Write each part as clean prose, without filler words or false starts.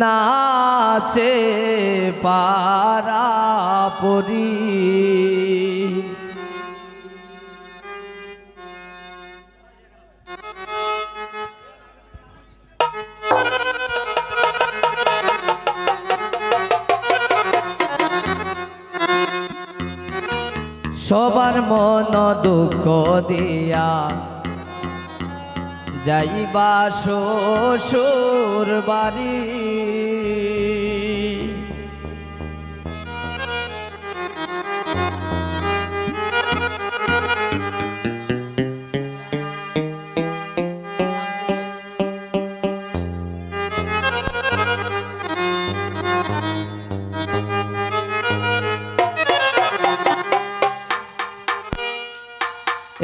নাচে পারা পরি সবার মন দুঃখ দিয়া যাইবা শ্বশুর বাড়ি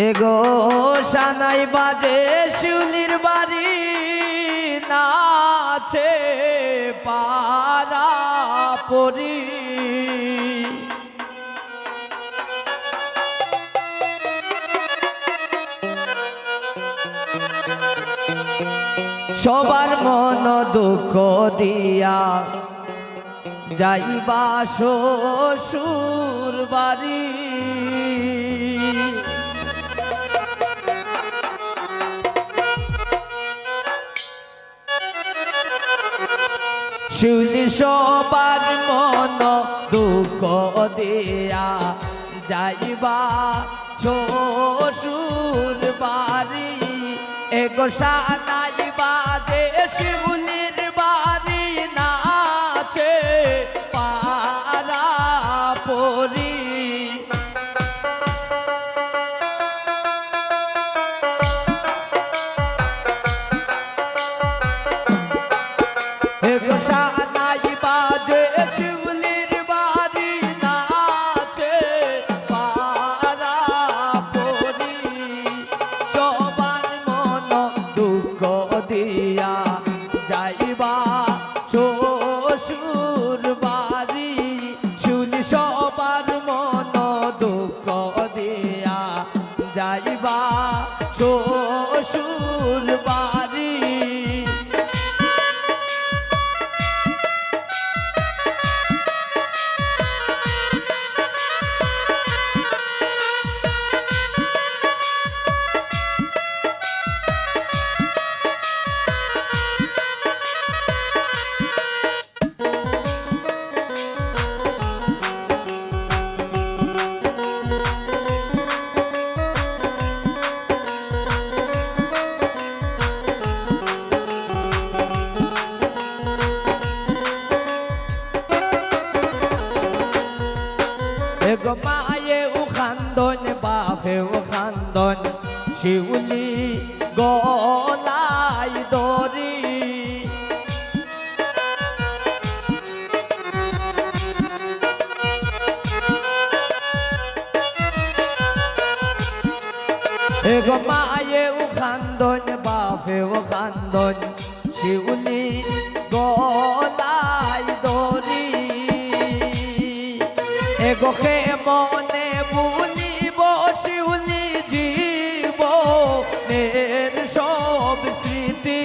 এগো সানাই বাজে শিউলির বাড়ি নাচে পারা পরি সবার মন দুঃখ দিয়া যাইবা শ্বশুর বাড়ি শিউলি সবার মন দুঃখ দিয়া যাইবা শ্বশুর বাড়ি এগো সানাই বাজে শিউলির বাড়ি নাচে পারা পরি এগো সানাই বাজে শিউলির বাড়ি নাচে পারা পরি সবার মন দুঃখ দিয়া যাইবা শ্বশুর বাড়ি শিউলি সবার মন দুঃখ দিয়া যাইবা শ্বশুর বাড়ি এগো মায়ে ও খান্দন বাপে ও খান্দন শিউলি গলাই দরি এগো মায়ে ও খান্দন বাপে ও খান্দন শিউলি গলাই দরি এগো কে মনে ভুলিব শিউলি জীবনের সব স্মৃতি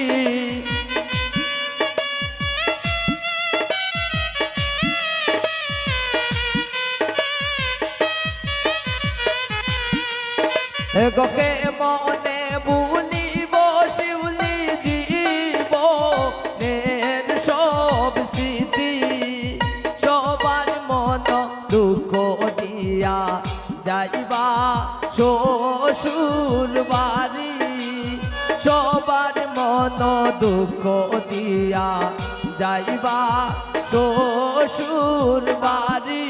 এগো কে মনে ভুলিব শিউলি জীবনের সব স্মৃতি সবার মন দুঃখ দিয়া যাইবা শ্বশুর বাড়ি সবার মন দুঃখ দিয়া যাইবা শ্বশুর বাড়ি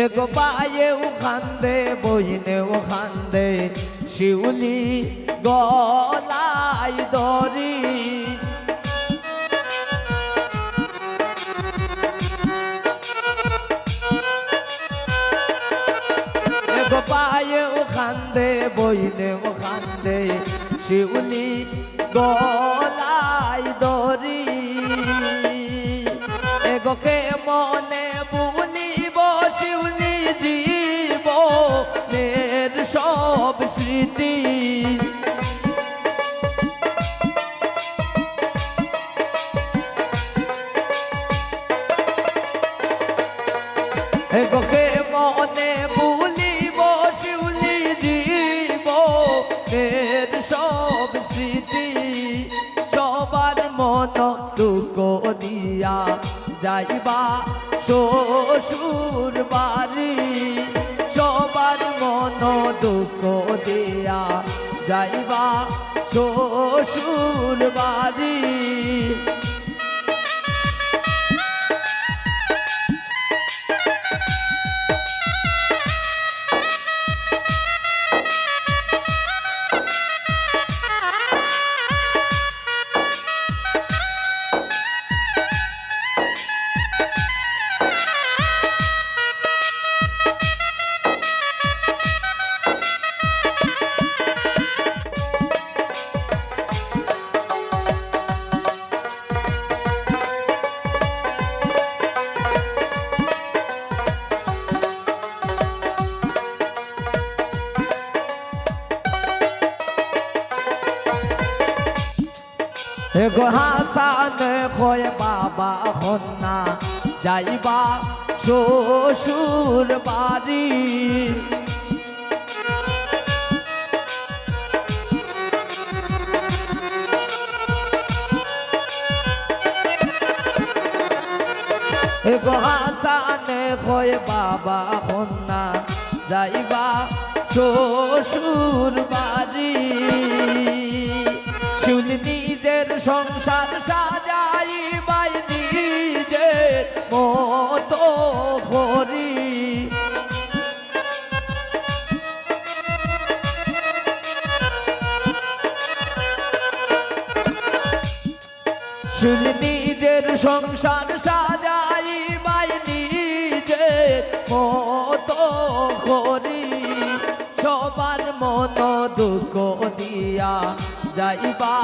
এগো পায়ে ও খান্দে বইনে ও খান্দে শিউলি গলাই দড়ি এগো পায়ে ও খান্দে বইনে ও খান্দে শিউলি গলাই দড়ি এগোকে মনে ভুলিব শিউলি জীবনের সব স্মৃতি এগোকে মনে ভুলিব শিউলি জীবনের সব স্মৃতি সবার মন টুকো দিয়া যাইবা শ্বশুর বাড়ি সবার মন দুঃখ দিয়া যাইবা শ্বশুর বাড়ি এগো হাসান কয় বাবা হন্না যাইবা শ্বশুর বাড়ি এগো হাসান কয় বাবা হন্না যাইবা শ্বশুর বাড়ি শিউলি নিজের সংসার সাজাইবাই নিজের মতো করি শিউলি নিজের সংসার সাজাইবাই নিজের মতো করি সবার মন দুঃখ দিয়া যাইবা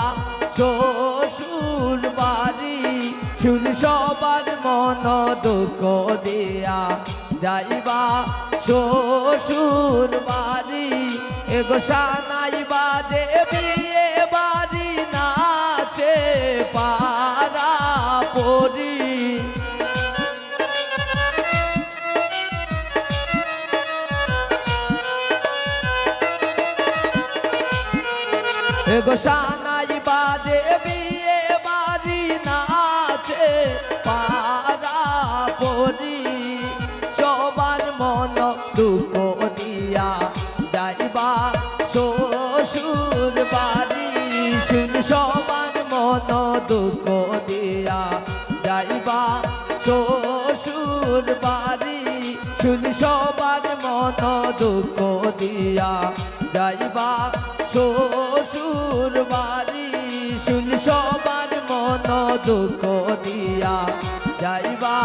শ্বশুর বাড়ি শুন সবার মন দুঃখ দিয়া যাইবা শ্বশুর বাড়ি এগো সানাই বাজে বিয়ে বাড়ি নাচে পারা পরি এগো সানাই বাজে বিয়ে বাড়ি নাচে পারা পরি সবার মন দুঃখ দিয়া যাইবা শ্বশুর বাড়ি শুন সবার মন দুঃখ দিয়া যাইবা শ্বশুর বাড়ি শুন সবার মন দুঃখ দিয়া যাইবা শ্বশুর বাড়ি শুন সবার মন দুঃখ দিয়া যাইবা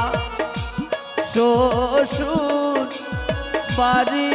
শ্বশুর বাড়ি।